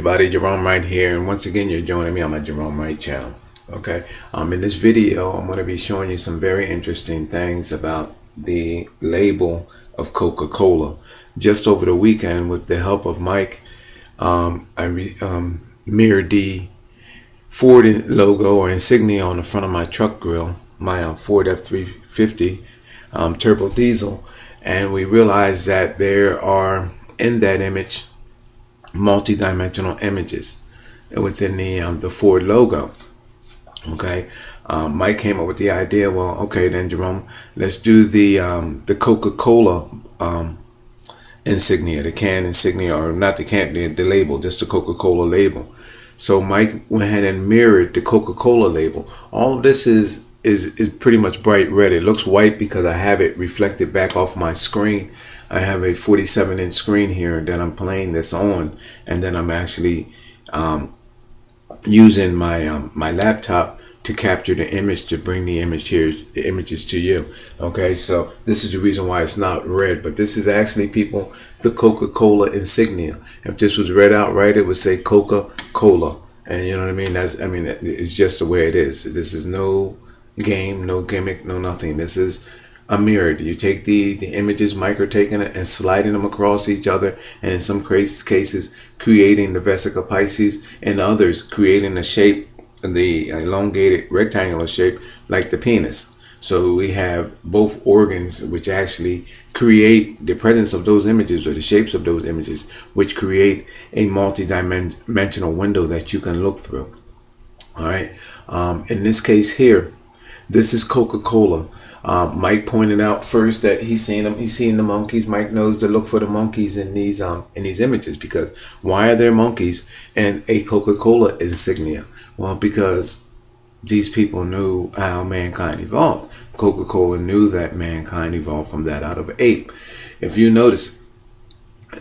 Everybody, Jerome Wright here, and once again you're joining me on my Jerome Wright channel. Okay, in this video I'm going to be showing you some very interesting things about the label of Coca-Cola. Just over the weekend, with the help of Mike, I mirrored the Ford logo or insignia on the front of my truck grill, my Ford F-350 turbo diesel, and we realized that there are in that image multi-dimensional images within the Ford logo. Okay, Mike came up with the idea. Well, okay, then Jerome, let's do the Coca-Cola insignia, the can insignia, or not the can, the label, just the Coca-Cola label. So Mike went ahead and mirrored the Coca-Cola label. All of this is pretty much bright red. It looks white because I have it reflected back off my screen. I have a 47-inch screen here that I'm playing this on, and then I'm actually using my laptop to capture the image, to bring the images to you. Okay, so this is the reason why it's not red, but this is actually, people, the Coca-Cola insignia. If this was read out right, it would say Coca-Cola, and you know what I mean. It's just the way it is. This is no game, no gimmick, no nothing. This is a mirror. You take the images Mike are taking it and sliding them across each other, and in some cases creating the vesica Pisces, and others creating the shape, the elongated rectangular shape like the penis. So we have both organs which actually create the presence of those images, or the shapes of those images, which create a multi-dimensional window that you can look through. All right. In this case here, this is Coca-Cola. Mike pointed out first that he's seeing the monkeys. Mike knows to look for the monkeys in these images, because why are there monkeys in a Coca-Cola insignia? Well, because these people knew how mankind evolved. Coca-Cola knew that mankind evolved from that out of an ape. If you notice,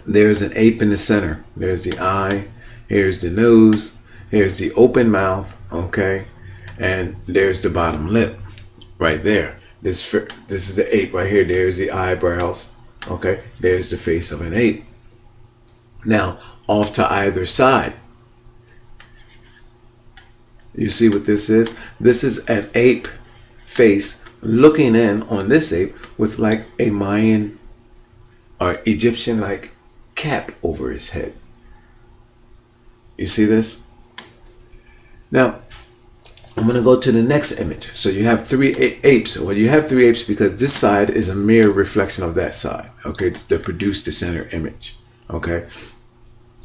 there's an ape in the center. There's the eye, here's the nose, here's the open mouth, okay, and there's the bottom lip right there. This is the ape right here. There's the eyebrows. Okay, there's the face of an ape. Now, off to either side, you see what this is? This is an ape face looking in on this ape with like a Mayan or Egyptian like cap over his head. You see this? Now, I'm going to go to the next image. So you have three apes. Well, you have three apes because this side is a mirror reflection of that side. Okay, to produce the center image. Okay,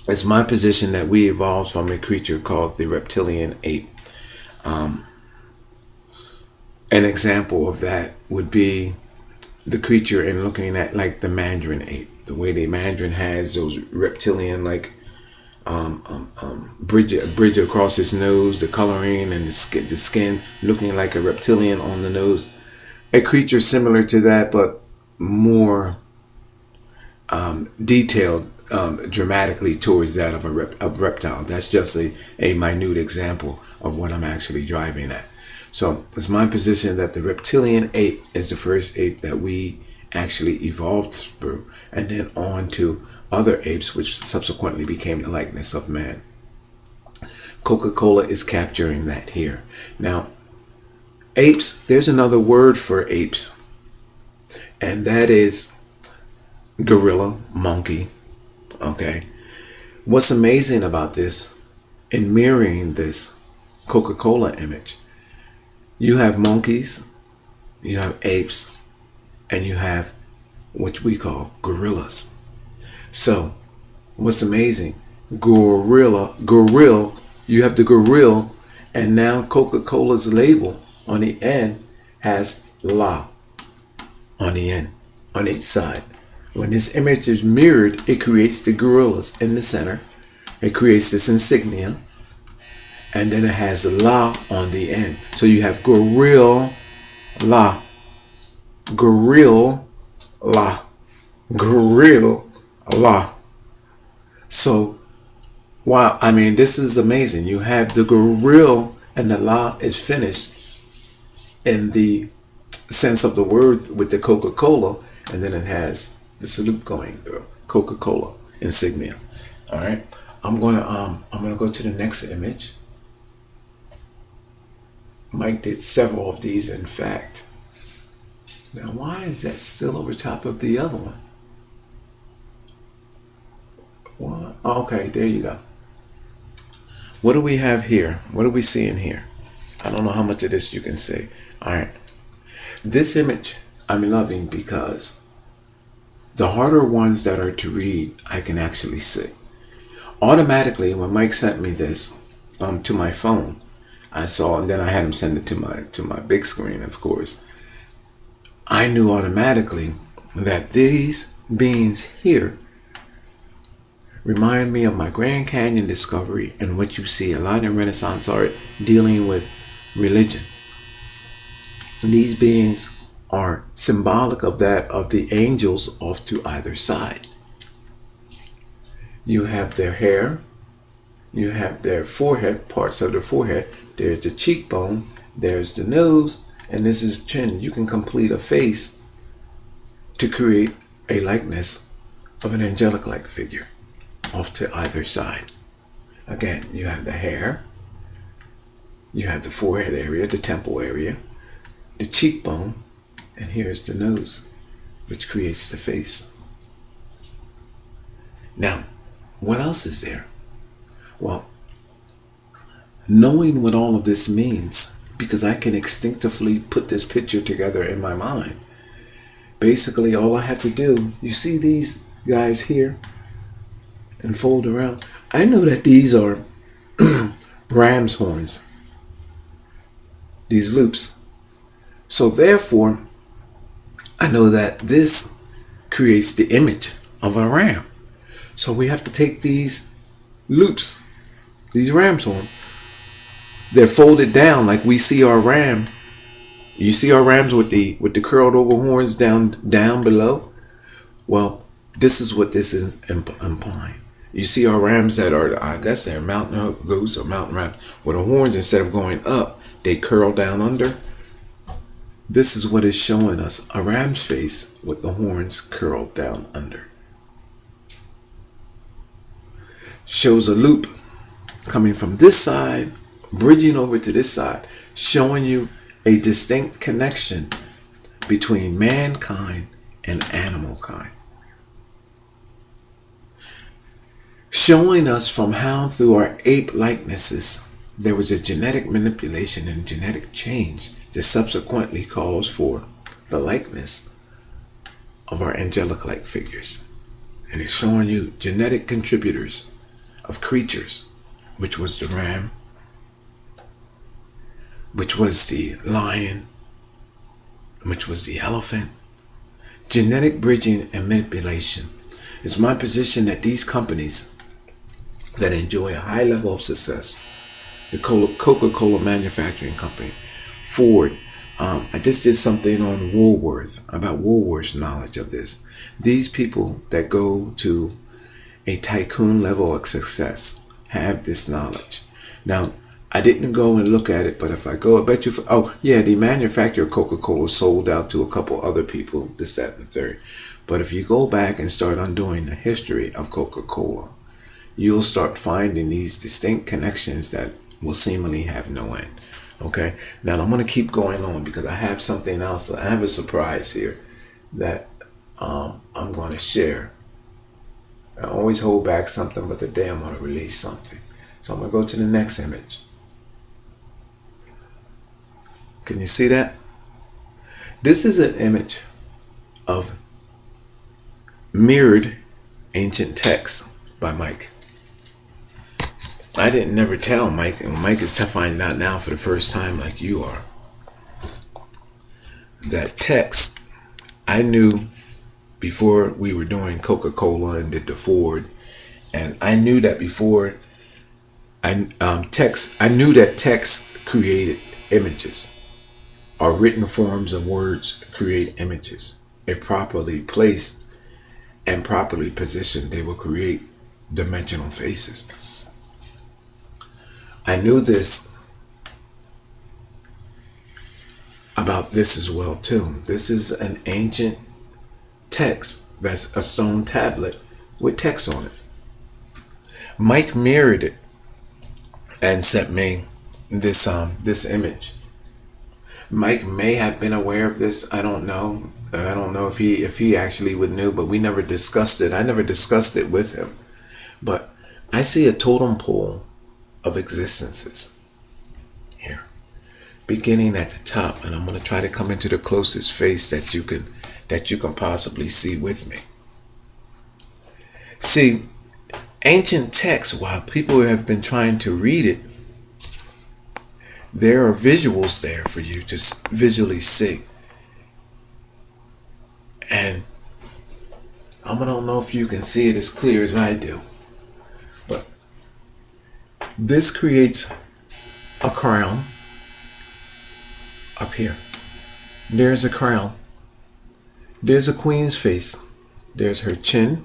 it's my position that we evolved from a creature called the reptilian ape. An example of that would be the creature in looking at like the mandarin ape. The way the mandarin has those reptilian like bridge across his nose, the coloring and the skin looking like a reptilian on the nose. A creature similar to that, but more detailed dramatically towards that of a reptile. That's just a minute example of what I'm actually driving at. So it's my position that the reptilian ape is the first ape that we actually evolved through, and then on to other apes which subsequently became the likeness of man. Coca-Cola is capturing that here. Now, apes, there's another word for apes, and that is gorilla, monkey. Okay, what's amazing about this, in mirroring this Coca-Cola image, you have monkeys, you have apes, and you have what we call gorillas. So what's amazing, gorilla, you have the gorilla, and now Coca-Cola's label on the end has la on the end, on each side. When this image is mirrored, it creates the gorillas in the center. It creates this insignia, and then it has la on the end. So you have gorilla, gorilla, gorilla, la. So, wow, I mean, this is amazing. You have the gorilla, and the la is finished in the sense of the word with the Coca-Cola, and then it has the salute going through Coca-Cola insignia. All right. I'm gonna go to the next image. Mike did several of these, in fact. Now, why is that still over top of the other one? What? Okay, there you go. What do we have here? What are we seeing here? I don't know how much of this you can see. All right. This image I'm loving because the harder ones that are to read, I can actually see. Automatically, when Mike sent me this to my phone, I saw, and then I had him send it to my big screen, of course. I knew automatically that these beings here remind me of my Grand Canyon discovery and what you see a lot in Renaissance art dealing with religion. These beings are symbolic of that of the angels off to either side. You have their hair, you have their forehead, parts of their forehead, there's the cheekbone, there's the nose, and this is chin. You can complete a face to create a likeness of an angelic-like figure off to either side. Again, you have the hair, you have the forehead area, the temple area, the cheekbone, and here's the nose, which creates the face. Now, what else is there? Well, knowing what all of this means, because I can instinctively put this picture together in my mind. Basically, all I have to do, you see these guys here and fold around. I know that these are ram's horns, these loops. So therefore, I know that this creates the image of a ram. So we have to take these loops, these ram's horns, they're folded down like we see our ram. You see our rams with the curled over horns down below? Well, this is what this is implying. You see our rams that are, I guess they're mountain goats or mountain rams, with the horns, instead of going up, they curl down under. This is what is showing us a ram's face with the horns curled down under. Shows a loop coming from this side, bridging over to this side, showing you a distinct connection between mankind and animal kind. Showing us from how through our ape likenesses there was a genetic manipulation and genetic change that subsequently calls for the likeness of our angelic-like figures. And it's showing you genetic contributors of creatures, which was the ram, which was the lion, which was the elephant. Genetic bridging and manipulation. It's my position that these companies that enjoy a high level of success, the Coca-Cola manufacturing company, Ford, I just did something on Woolworth, about Woolworth's knowledge of this. These people that go to a tycoon level of success have this knowledge. Now, I didn't go and look at it, but if I go, I bet you, the manufacturer of Coca-Cola sold out to a couple other people, this, that, and the third. But if you go back and start undoing the history of Coca-Cola, you'll start finding these distinct connections that will seemingly have no end. Okay, now I'm going to keep going on because I have something else. I have a surprise here that I'm going to share. I always hold back something, but today I'm going to release something. So I'm going to go to the next image. Can you see that? This is an image of mirrored ancient texts by Mike. I didn't never tell Mike, and Mike is finding out now for the first time, like you are, that text I knew before we were doing Coca-Cola and did the Ford, and I knew that before I knew that text created images, or written forms of words create images. If properly placed and properly positioned, they will create dimensional faces. I knew this about this as well too. This is an ancient text that's a stone tablet with text on it. Mike mirrored it and sent me this image. Mike may have been aware of this. I don't know. I don't know if he actually would know, but we never discussed it. I never discussed it with him. But I see a totem pole of existences here, beginning at the top, and I'm going to try to come into the closest face that you can possibly see with me. See, ancient texts, while people have been trying to read it, there are visuals there for you to visually see. And I don't know if you can see it as clear as I do, but this creates a crown up here. There's a crown. There's a queen's face. There's her chin.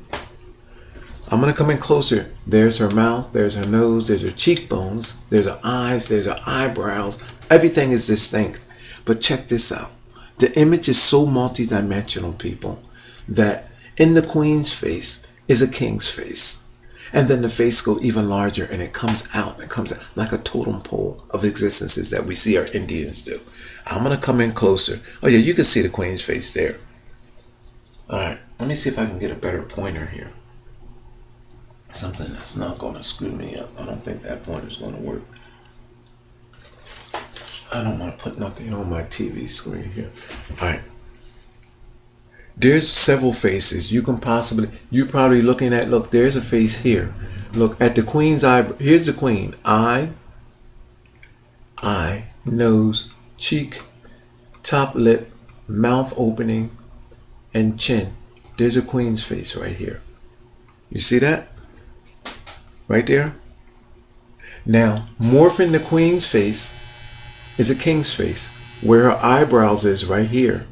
I'm going to come in closer. There's her mouth. There's her nose. There's her cheekbones. There's her eyes. There's her eyebrows. Everything is distinct. But check this out. The image is so multidimensional, people, that in the queen's face is a king's face. And then the face goes even larger, and it comes out. It comes out like a totem pole of existences that we see our Indians do. I'm going to come in closer. Oh, yeah, you can see the queen's face there. All right, let me see if I can get a better pointer here. Something that's not going to screw me up. I don't think that pointer is going to work. I don't want to put nothing on my TV screen here. All right. There's several faces. You're probably looking at, look, there's a face here. Look at the queen's eye. Here's the queen. Eye, nose, cheek, top lip, mouth opening, and chin. There's a queen's face right here. You see that? Right there? Now, morphing the queen's face is a king's face. Where her eyebrows is right here.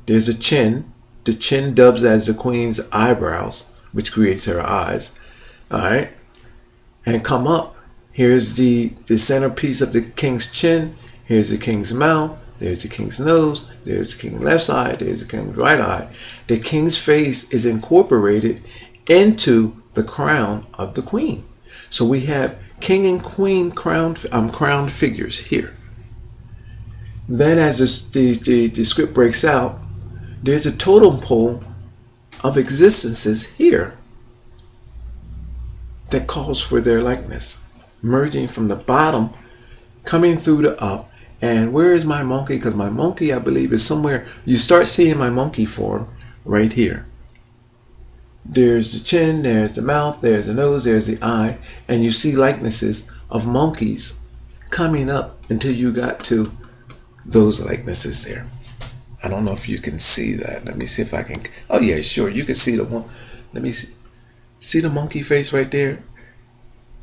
There's a chin. The chin dubs as the queen's eyebrows, which creates her eyes. All right? And come up. Here's the centerpiece of the king's chin. Here's the king's mouth. There's the king's nose. There's the king's left side. There's the king's right eye. The king's face is incorporated into the crown of the queen. So we have king and queen crowned figures here. Then as the script breaks out, there's a totem pole of existences here that calls for their likeness, merging from the bottom, coming through the up. And where is my monkey? Because my monkey, I believe, is somewhere. You start seeing my monkey form right here. There's the chin, there's the mouth, there's the nose, there's the eye, and you see likenesses of monkeys coming up until you got to those likenesses there. I don't know if you can see that. Let me see if I can. Oh yeah, sure. You can see the one. Let me see. See the monkey face right there?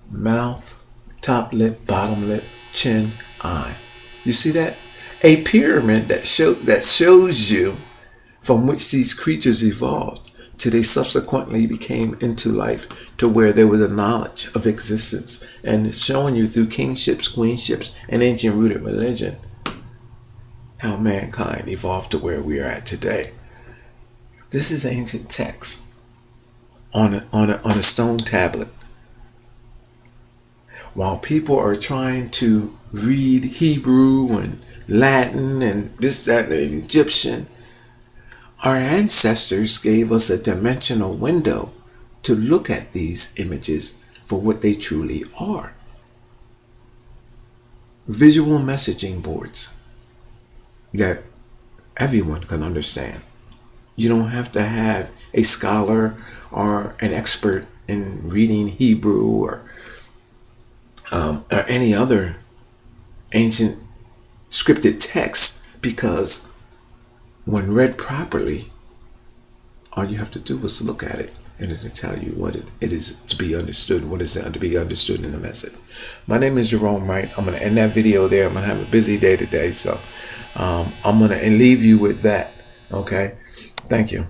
Mouth, top lip, bottom lip, chin, eye. You see that? A pyramid that shows you from which these creatures evolved till they subsequently became into life, to where there was a knowledge of existence, and it's showing you through kingships, queenships, and ancient rooted religion how mankind evolved to where we are at today. This is ancient text on a stone tablet. While people are trying to read Hebrew and Latin and this, that, and Egyptian, our ancestors gave us a dimensional window to look at these images for what they truly are. Visual messaging boards that everyone can understand. You don't have to have a scholar or an expert in reading Hebrew or any other ancient scripted text, because when read properly, all you have to do is look at it and it'll tell you what it is to be understood, what is to be understood in the message. My name is Jerome Wright. I'm going to end that video there. I'm going to have a busy day today, so I'm going to leave you with that. Okay? Thank you.